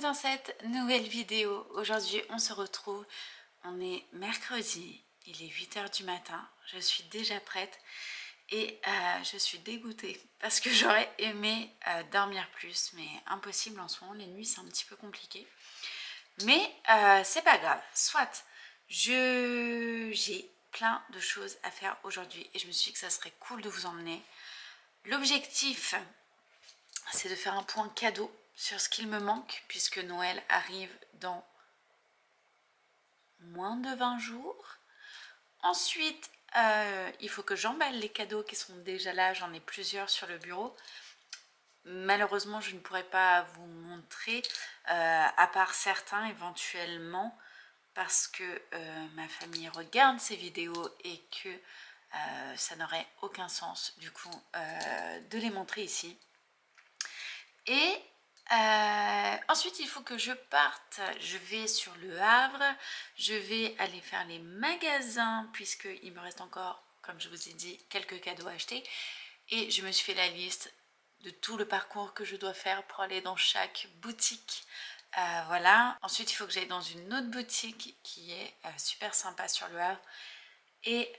dans cette nouvelle vidéo. Aujourd'hui on se retrouve, on est mercredi, il est 8 h du matin, je suis déjà prête et je suis dégoûtée parce que j'aurais aimé dormir plus, mais impossible en ce moment, les nuits c'est un petit peu compliqué. Mais c'est pas grave, soit j'ai plein de choses à faire aujourd'hui et je me suis dit que ça serait cool de vous emmener. L'objectif c'est de faire un point cadeau sur ce qu'il me manque puisque Noël arrive dans moins de 20 jours. Ensuite, il faut que j'emballe les cadeaux qui sont déjà là, j'en ai plusieurs sur le bureau. Malheureusement, je ne pourrai pas vous montrer, à part certains éventuellement, parce que ma famille regarde ces vidéos et que ça n'aurait aucun sens du coup de les montrer ici. Et ensuite il faut que je parte, je vais sur le Havre, je vais aller faire les magasins puisqu'il me reste encore, comme je vous ai dit, quelques cadeaux à acheter. Et je me suis fait la liste de tout le parcours que je dois faire pour aller dans chaque boutique. Voilà. Ensuite il faut que j'aille dans une autre boutique qui est super sympa sur le Havre. Et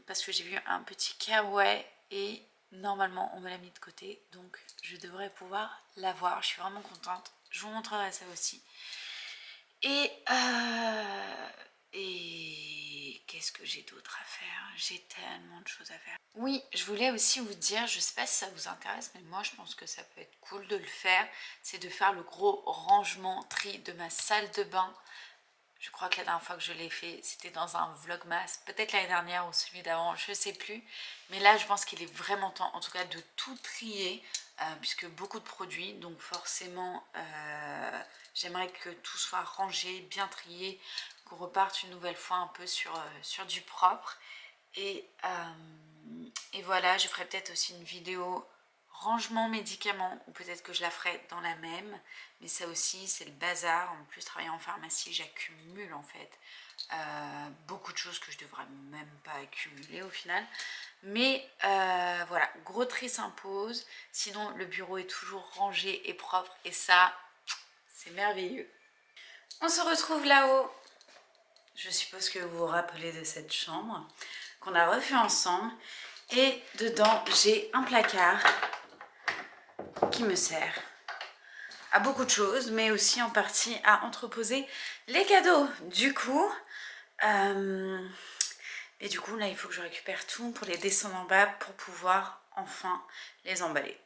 parce que j'ai vu un petit kawaii et normalement on me l'a mis de côté, donc je devrais pouvoir l'avoir. Je suis vraiment contente, je vous montrerai ça aussi. Et qu'est-ce que j'ai d'autre à faire? J'ai tellement de choses à faire. Oui, je voulais aussi vous dire, je sais pas si ça vous intéresse, mais moi je pense que ça peut être cool de le faire, c'est de faire le gros rangement tri de ma salle de bain. Je crois que la dernière fois que je l'ai fait, c'était dans un vlogmas, peut-être l'année dernière ou celui d'avant, je ne sais plus. Mais là, je pense qu'il est vraiment temps, en tout cas, de tout trier, puisque beaucoup de produits, donc forcément, j'aimerais que tout soit rangé, bien trié, qu'on reparte une nouvelle fois un peu sur du propre. Et voilà, je ferai peut-être aussi une vidéo rangement médicaments, ou peut-être que je la ferai dans la même, mais ça aussi c'est le bazar. En plus, travaillant en pharmacie, j'accumule en fait beaucoup de choses que je devrais même pas accumuler au final. Mais voilà, gros tri s'impose, sinon le bureau est toujours rangé et propre et ça c'est merveilleux. On se retrouve là-haut. Je suppose que vous vous rappelez de cette chambre qu'on a refait ensemble, et dedans j'ai un placard qui me sert à beaucoup de choses, mais aussi en partie à entreposer les cadeaux. Du coup, là il faut que je récupère tout pour les descendre en bas pour pouvoir enfin les emballer.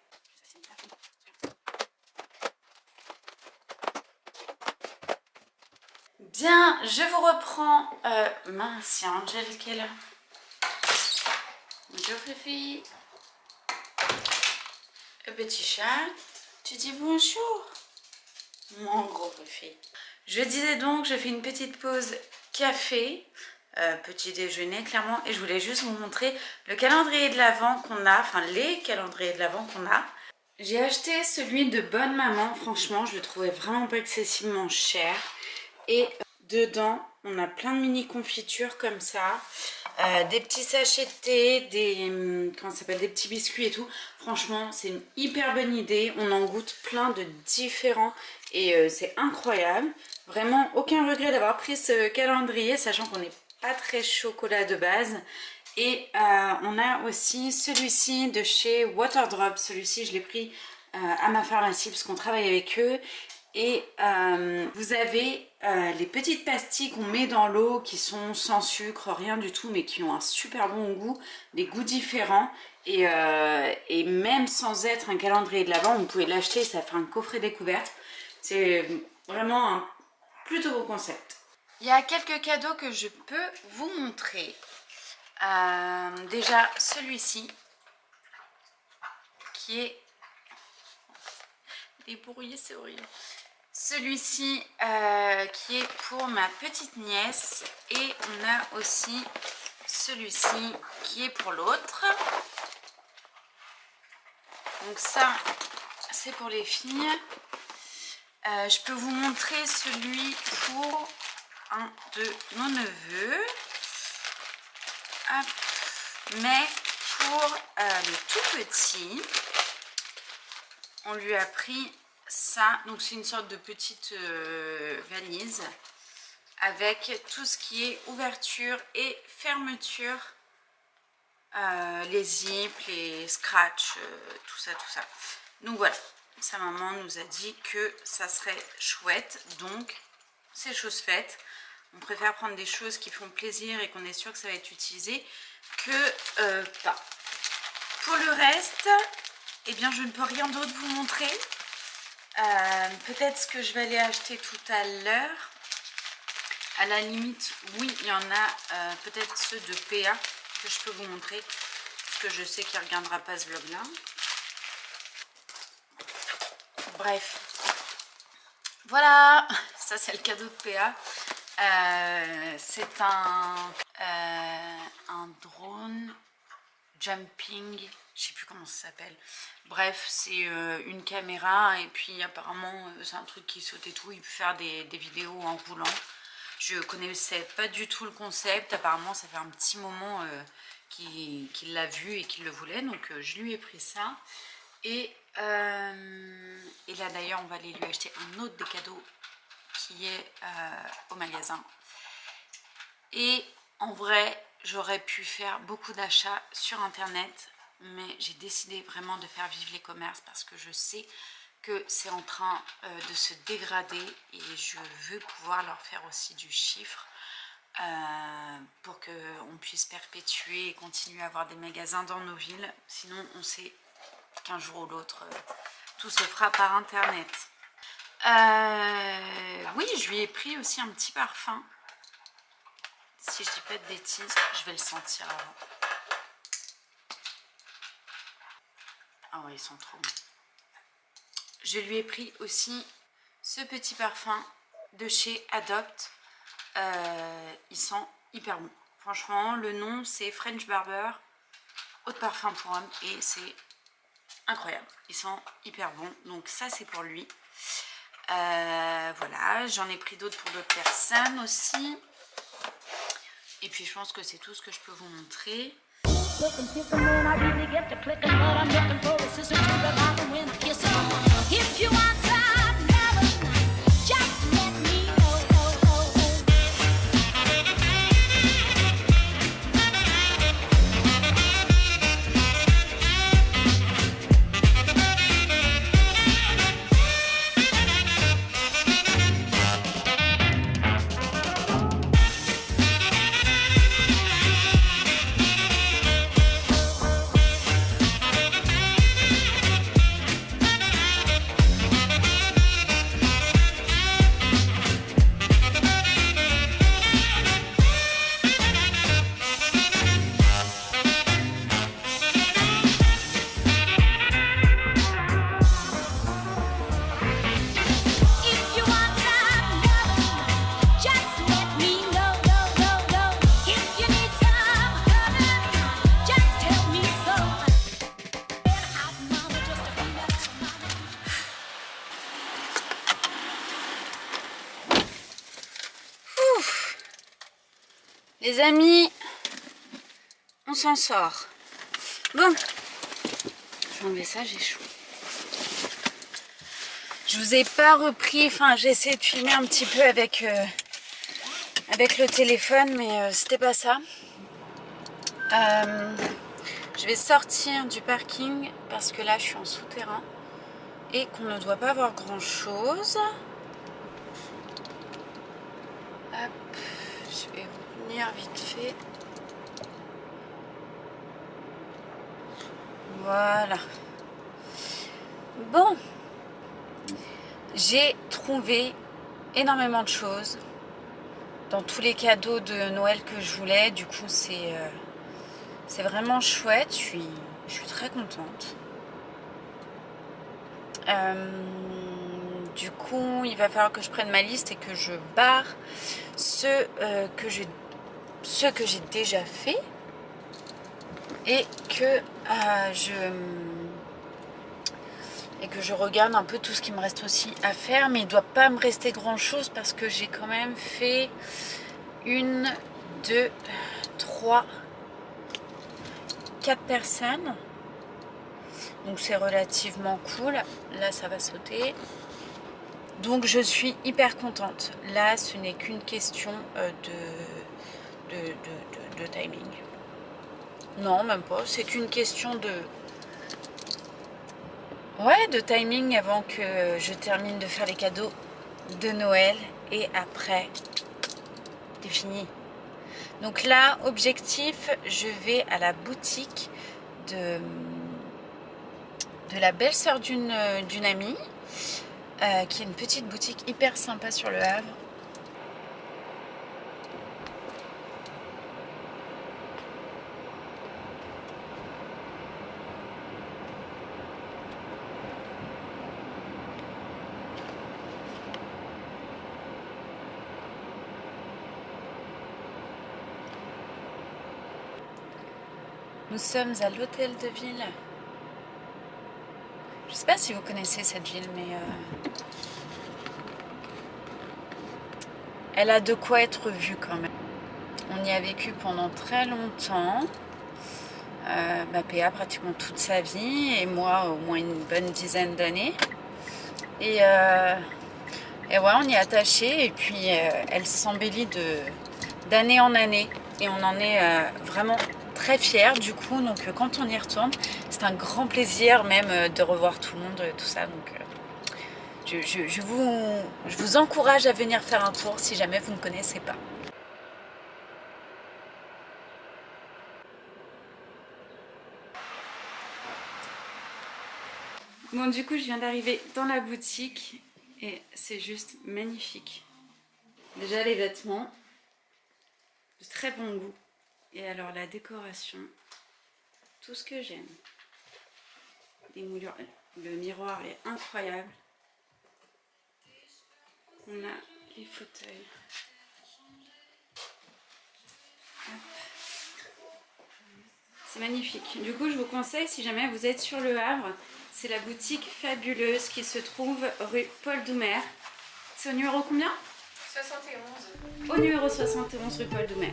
Bien, je vous reprends. Mince, il y a Angel qui est là. Bonjour Fifi. Le petit chat, tu dis bonjour. Mon gros Fifi. Je disais donc, je fais une petite pause café, petit déjeuner clairement, et je voulais juste vous montrer le calendrier de l'Avent qu'on a, enfin les calendriers de l'Avent qu'on a. J'ai acheté celui de Bonne Maman, franchement je le trouvais vraiment pas excessivement cher, et dedans on a plein de mini confitures comme ça, des petits sachets de thé, des, comment ça s'appelle, des petits biscuits et tout. Franchement c'est une hyper bonne idée, on en goûte plein de différents et c'est incroyable. Vraiment aucun regret d'avoir pris ce calendrier, sachant qu'on n'est pas très chocolat de base. Et on a aussi celui-ci de chez Waterdrop. Celui-ci je l'ai pris à ma pharmacie parce qu'on travaille avec eux. Et vous avez les petites pastilles qu'on met dans l'eau qui sont sans sucre, rien du tout, mais qui ont un super bon goût, des goûts différents. Et même sans être un calendrier de l'Avent, vous pouvez l'acheter, ça fait un coffret découverte. C'est vraiment un plutôt beau concept. Il y a quelques cadeaux que je peux vous montrer. Déjà celui-ci qui est débrouillé, c'est horrible. Celui-ci qui est pour ma petite nièce, et on a aussi celui-ci qui est pour l'autre. Donc ça c'est pour les filles. Je peux vous montrer celui pour un de nos neveux. Hop. Mais pour le tout petit, on lui a pris ça. Donc c'est une sorte de petite valise avec tout ce qui est ouverture et fermeture, les zips, les scratchs, tout ça, tout ça. Donc voilà, sa maman nous a dit que ça serait chouette, donc c'est chose faite. On préfère prendre des choses qui font plaisir et qu'on est sûr que ça va être utilisé que pas. Pour le reste, eh bien je ne peux rien d'autre vous montrer. Peut-être ce que je vais aller acheter tout à l'heure. À la limite, oui, il y en a peut-être ceux de PA que je peux vous montrer. Parce que je sais qu'il ne regardera pas ce vlog-là. Bref. Voilà, ça c'est le cadeau de PA. C'est un drone jumping, je sais plus comment ça s'appelle. Bref, c'est une caméra et puis apparemment c'est un truc qui saute et tout. Il peut faire des vidéos en roulant. Je connaissais pas du tout le concept. Apparemment ça fait un petit moment qu'il l'a vu et qu'il le voulait. Donc je lui ai pris ça. Et là d'ailleurs on va aller lui acheter un autre des cadeaux qui est au magasin. Et en vrai j'aurais pu faire beaucoup d'achats sur internet, mais j'ai décidé vraiment de faire vivre les commerces parce que je sais que c'est en train de se dégrader et je veux pouvoir leur faire aussi du chiffre pour qu'on puisse perpétuer et continuer à avoir des magasins dans nos villes. Sinon on sait qu'un jour ou l'autre tout se fera par internet. Oui, je lui ai pris aussi un petit parfum. Si je dis pas de bêtises, je vais le sentir avant. Ah ouais, ils sont trop bons. Je lui ai pris aussi ce petit parfum de chez Adopt. Il sent hyper bon. Franchement, le nom c'est French Barber, eau de parfum pour homme et c'est incroyable. Il sent hyper bon. Donc ça c'est pour lui. Voilà, j'en ai pris d'autres pour d'autres personnes aussi. Et puis je pense que c'est tout ce que je peux vous montrer. Les amis, on s'en sort. Bon, je vais enlever ça, j'ai chaud. Je vous ai pas repris, enfin j'ai essayé de filmer un petit peu avec le téléphone, mais c'était pas ça. Je vais sortir du parking parce que là je suis en souterrain et qu'on ne doit pas voir grand chose. Hop, je vais venir vite fait. Voilà. Bon, j'ai trouvé énormément de choses dans tous les cadeaux de Noël que je voulais. Du coup, c'est vraiment chouette. Je suis très contente. Du coup, il va falloir que je prenne ma liste et que je barre ceux que j'ai déjà fait et que je regarde un peu tout ce qui me reste aussi à faire, mais il ne doit pas me rester grand chose parce que j'ai quand même fait 1, 2, 3, 4 personnes, donc c'est relativement cool. Là ça va sauter. Donc je suis hyper contente. Là, ce n'est qu'une question de timing. Non, même pas. C'est qu'une question de... Ouais, de timing avant que je termine de faire les cadeaux de Noël. Et après, c'est fini. Donc là, objectif, je vais à la boutique de la belle-sœur d'une amie, qui est une petite boutique hyper sympa sur le Havre. Nous sommes à l'hôtel de ville. Je ne sais pas si vous connaissez cette ville, mais elle a de quoi être vue quand même. On y a vécu pendant très longtemps. PA pratiquement toute sa vie et moi au moins une bonne dizaine d'années. Et ouais, on y est attaché et puis elle s'embellit d'année en année et on en est vraiment très fiers du coup. Donc quand on y retourne, c'est un grand plaisir même de revoir tout le monde, tout ça. Donc je vous encourage à venir faire un tour si jamais vous ne connaissez pas. Bon, du coup, je viens d'arriver dans la boutique et c'est juste magnifique. Déjà, les vêtements, de très bon goût. Et alors, la décoration, tout ce que j'aime. Des moulures, le miroir est incroyable. On a les fauteuils. C'est magnifique. Du coup, je vous conseille, si jamais vous êtes sur le Havre, c'est la boutique Fabuleuse qui se trouve rue Paul Doumer. C'est au numéro combien? 71. Au numéro 71 rue Paul Doumer.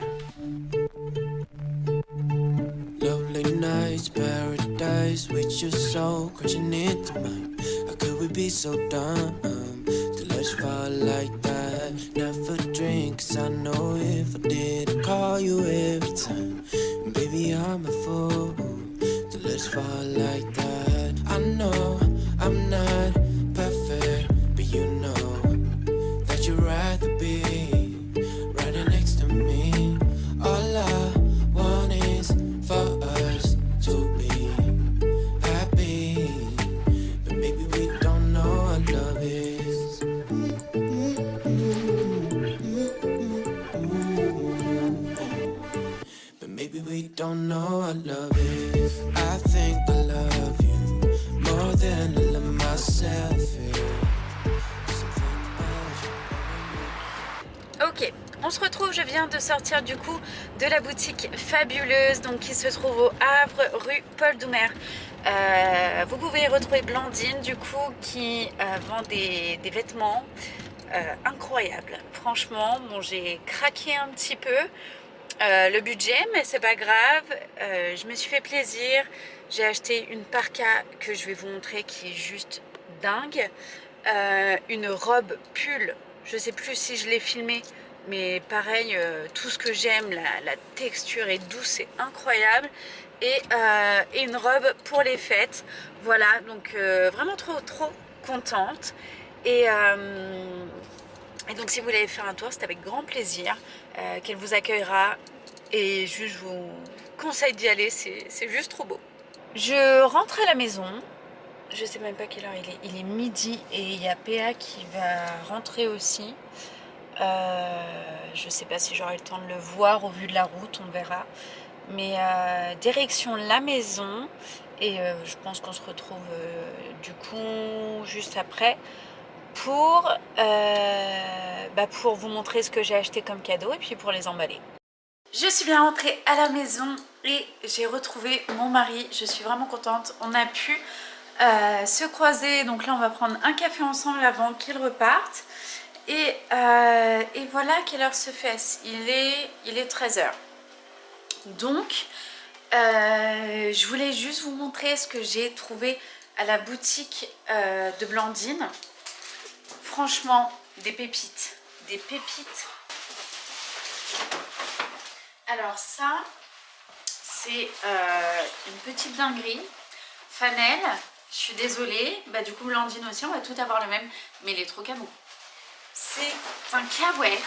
Lovely nights, paradise with your soul crashing into mine. How could we be so dumb to let you fall like that? Never drink, 'cause I know if I did, I'd call you every time. And baby, I'm a fool to let you fall like that. I know I'm not perfect, but you know that you'd rather be right next to me. All I want is for us to be happy, but maybe we don't know what love is. But maybe we don't know what love is. I think I love you more than I love myself. Ok, on se retrouve, je viens de sortir du coup de la boutique Fabuleuse, donc qui se trouve au Havre, rue Paul Doumer. Vous pouvez y retrouver Blandine du coup qui vend des vêtements incroyables. Franchement, bon, j'ai craqué un petit peu le budget, mais c'est pas grave. Je me suis fait plaisir. J'ai acheté une parka que je vais vous montrer qui est juste dingue. Une robe pull. Je sais plus si je l'ai filmé, mais pareil, tout ce que j'aime, la texture est douce, c'est incroyable. Et une robe pour les fêtes. Voilà, donc vraiment trop contente. Et donc si vous voulez faire un tour, c'est avec grand plaisir qu'elle vous accueillera. Et juste, je vous conseille d'y aller, c'est juste trop beau. Je rentre à la maison. Je sais même pas quelle heure il est. Il est midi et il y a PA qui va rentrer aussi. Je sais pas si j'aurai le temps de le voir au vu de la route, on verra. Mais direction la maison. Et je pense qu'on se retrouve du coup juste après pour vous montrer ce que j'ai acheté comme cadeau et puis pour les emballer. Je suis bien rentrée à la maison et j'ai retrouvé mon mari. Je suis vraiment contente. On a pu se croiser. Donc là, on va prendre un café ensemble avant qu'il reparte. Et voilà quelle heure se fait. Il est 13 h. Donc, je voulais juste vous montrer ce que j'ai trouvé à la boutique de Blandine. franchement, des pépites. Des pépites. Alors ça, c'est une petite dinguerie. Fanel, je suis désolée. Bah, du coup, Blandine aussi, on va tout avoir le même. Mais il est trop cadeau. C'est un kawaii.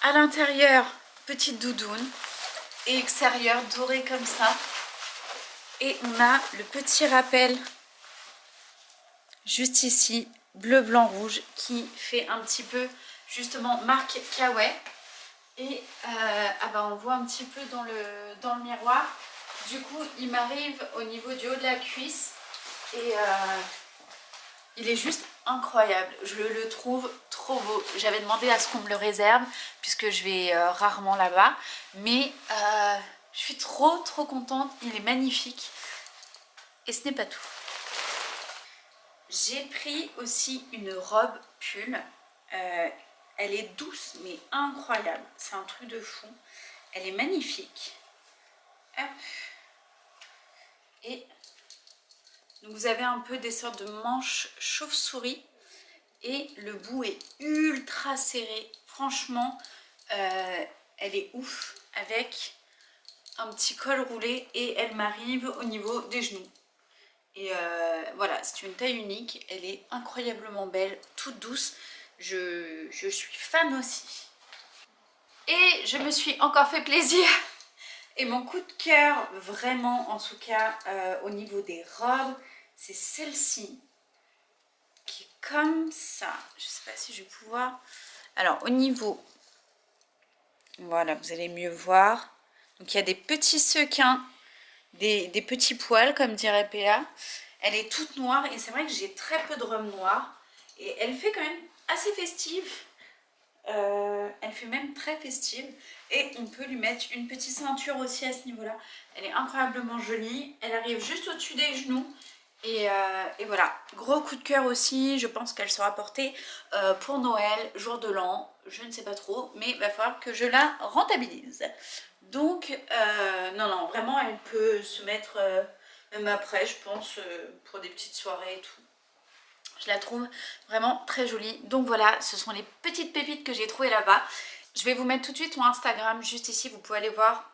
À l'intérieur, petite doudoune. Et extérieur, doré comme ça. Et on a le petit rappel juste ici, bleu, blanc, rouge, qui fait un petit peu justement marque kawaii. Et ah bah on voit un petit peu dans le miroir. Du coup, il m'arrive au niveau du haut de la cuisse. Et il est juste incroyable. Je le trouve trop beau. J'avais demandé à ce qu'on me le réserve, puisque je vais rarement là-bas. Mais je suis trop contente. Il est magnifique. Et ce n'est pas tout. J'ai pris aussi une robe pull. Elle est douce mais incroyable. C'est un truc de fou. Elle est magnifique. Hop. Et donc vous avez un peu des sortes de manches chauve-souris. Et le bout est ultra serré. Franchement, elle est ouf. Avec un petit col roulé. Et elle m'arrive au niveau des genoux. Et voilà, c'est une taille unique, elle est incroyablement belle, toute douce, je suis fan aussi. Et je me suis encore fait plaisir. Et mon coup de cœur, vraiment en tout cas au niveau des robes, c'est celle-ci, qui est comme ça. Je sais pas si je vais pouvoir... Alors au niveau, voilà, vous allez mieux voir. Donc il y a des petits sequins, des petits poils comme dirait PA. Elle est toute noire et c'est vrai que j'ai très peu de robes noires. Et elle fait quand même assez festive. Elle fait même très festive. Et on peut lui mettre une petite ceinture aussi à ce niveau-là. Elle est incroyablement jolie. Elle arrive juste au-dessus des genoux. Et voilà, gros coup de cœur aussi. Je pense qu'elle sera portée pour Noël, jour de l'an. Je ne sais pas trop, mais il va falloir que je la rentabilise. Donc, non, vraiment, elle peut se mettre... même après, je pense, pour des petites soirées et tout. Je la trouve vraiment très jolie. Donc voilà, ce sont les petites pépites que j'ai trouvées là-bas. Je vais vous mettre tout de suite mon Instagram juste ici. Vous pouvez aller voir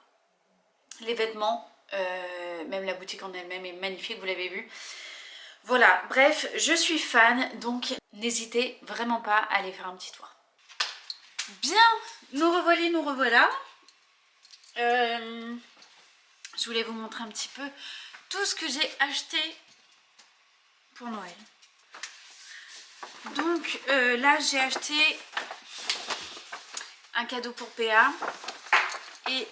les vêtements. Même la boutique en elle-même est magnifique, vous l'avez vu. Voilà, bref, je suis fan. Donc n'hésitez vraiment pas à aller faire un petit tour. Bien, nous revoilà. Je voulais vous montrer un petit peu tout ce que j'ai acheté pour Noël. Donc là j'ai acheté un cadeau pour PA et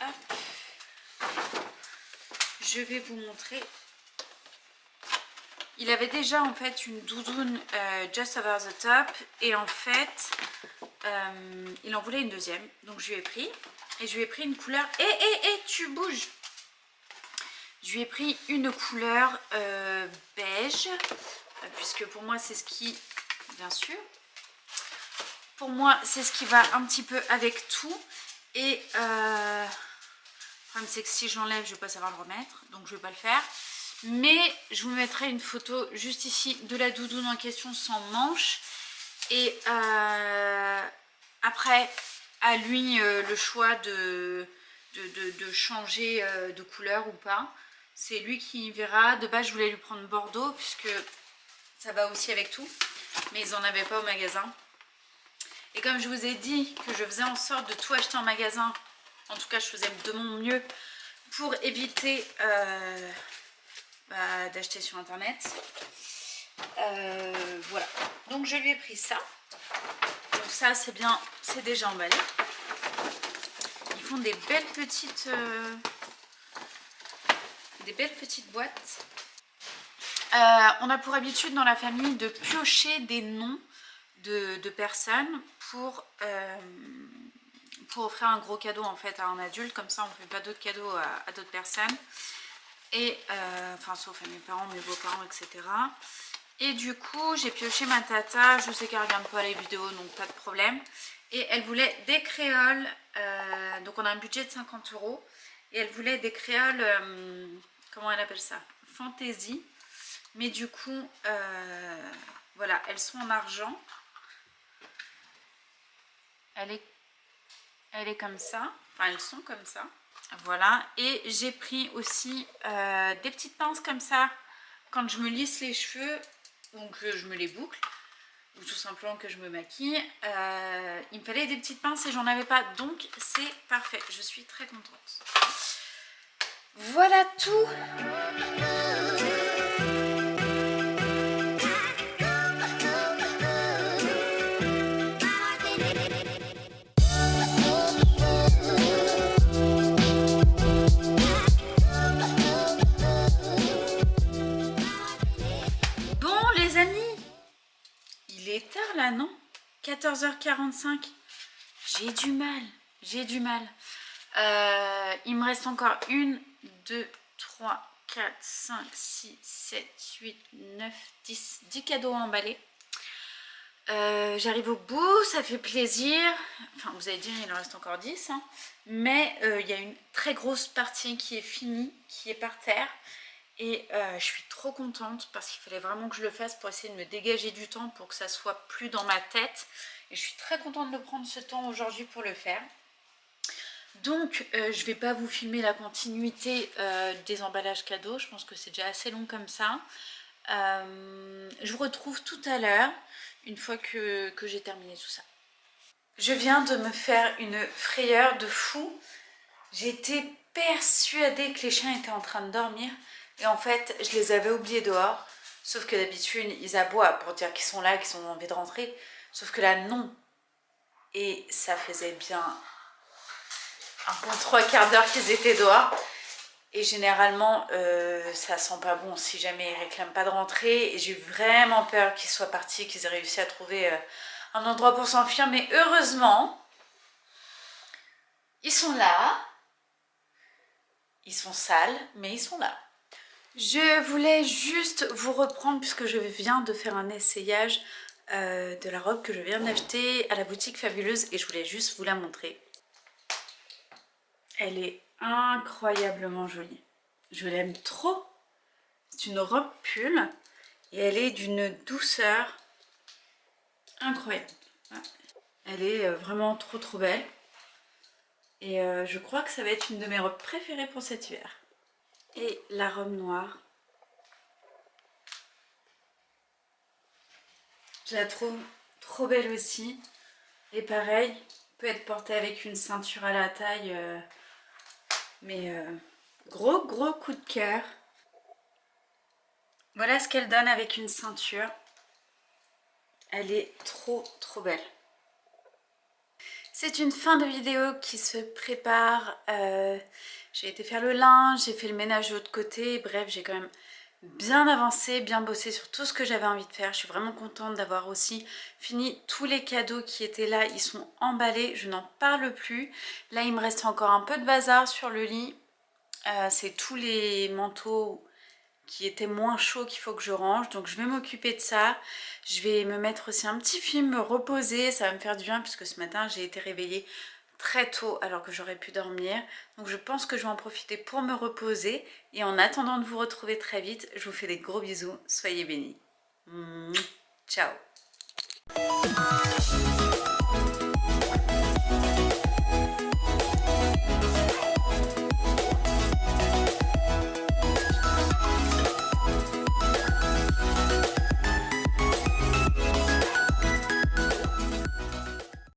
hop, je vais vous montrer. Il avait déjà en fait une doudoune Just Over the Top et en fait il en voulait une deuxième, donc je lui ai pris et je lui ai pris une couleur. Tu bouges. Je lui ai pris une couleur beige, puisque pour moi c'est ce qui, bien sûr, pour moi c'est ce qui va un petit peu avec tout. Et le problème c'est que si je l'enlève je vais pas savoir le remettre, donc je vais pas le faire. Mais je vous mettrai une photo juste ici de la doudoune en question sans manche. Et après à lui le choix de changer de couleur ou pas. C'est lui qui verra. De base je voulais lui prendre Bordeaux puisque ça va aussi avec tout. Mais ils n'en avaient pas au magasin. Et comme je vous ai dit que je faisais en sorte de tout acheter en magasin, en tout cas je faisais de mon mieux pour éviter d'acheter sur internet. Voilà. Donc je lui ai pris ça. Donc ça c'est bien, c'est déjà emballé. Ils font des belles petites boîtes. On a pour habitude dans la famille de piocher des noms de personnes pour offrir un gros cadeau en fait à un adulte. Comme ça on ne fait pas d'autres cadeaux à d'autres personnes. Et enfin sauf à mes parents, mes beaux-parents, etc. Et du coup j'ai pioché ma tata. Je sais qu'elle ne regarde pas les vidéos donc pas de problème. Et elle voulait des créoles. Donc on a un budget de 50 €. Et elle voulait des créoles, comment elle appelle ça, fantaisie. Mais du coup, voilà, elles sont en argent. Elle est comme ça. Enfin, elles sont comme ça. Voilà. Et j'ai pris aussi des petites pinces comme ça. Quand je me lisse les cheveux, donc je me les boucle. Ou tout simplement que je me maquille. Il me fallait des petites pinces et j'en avais pas. Donc, c'est parfait. Je suis très contente. Voilà tout. Bon les amis, il est tard là, non? 14h45. J'ai du mal. Il me reste encore 1, 2, 3, 4, 5, 6, 7, 8, 9, 10 cadeaux à emballer. J'arrive au bout, ça fait plaisir. Enfin, vous allez dire, il en reste encore 10. Hein. Mais il y a une très grosse partie qui est finie, qui est par terre. Et je suis trop contente parce qu'il fallait vraiment que je le fasse pour essayer de me dégager du temps pour que ça soit plus dans ma tête. Et je suis très contente de prendre ce temps aujourd'hui pour le faire. Donc je vais pas vous filmer la continuité des emballages cadeaux, je pense que c'est déjà assez long comme ça. Je vous retrouve tout à l'heure, une fois que j'ai terminé tout ça. Je viens de me faire une frayeur de fou. J'étais persuadée que les chiens étaient en train de dormir. Et en fait, je les avais oubliés dehors. Sauf que d'habitude, ils aboient pour dire qu'ils sont là, qu'ils ont envie de rentrer. Sauf que là, non. Et ça faisait bien un bon 3/4 d'heure qu'ils étaient dehors. Et généralement, ça sent pas bon si jamais ils réclament pas de rentrer. Et j'ai eu vraiment peur qu'ils soient partis, qu'ils aient réussi à trouver un endroit pour s'enfuir. Mais heureusement, ils sont là. Ils sont sales, mais ils sont là. Je voulais juste vous reprendre puisque je viens de faire un essayage de la robe que je viens d'acheter à la boutique Fabuleuse et je voulais juste vous la montrer. Elle est incroyablement jolie. Je l'aime trop. C'est une robe pull et elle est d'une douceur incroyable. Elle est vraiment trop belle. Et je crois que ça va être une de mes robes préférées pour cet hiver. Et la robe noire. Je la trouve trop belle aussi. Et pareil, peut être portée avec une ceinture à la taille. Mais gros coup de cœur. Voilà ce qu'elle donne avec une ceinture. Elle est trop belle. C'est une fin de vidéo qui se prépare. J'ai été faire le linge, j'ai fait le ménage de l'autre côté. Bref, j'ai quand même bien avancé, bien bossé sur tout ce que j'avais envie de faire. Je suis vraiment contente d'avoir aussi fini tous les cadeaux qui étaient là. Ils sont emballés, je n'en parle plus. Là, il me reste encore un peu de bazar sur le lit. C'est tous les manteaux qui étaient moins chauds qu'il faut que je range. Donc je vais m'occuper de ça. Je vais me mettre aussi un petit film, me reposer. Ça va me faire du bien puisque ce matin, j'ai été réveillée très tôt alors que j'aurais pu dormir. Donc je pense que je vais en profiter pour me reposer. Et en attendant de vous retrouver très vite, je vous fais des gros bisous. Soyez bénis. Ciao.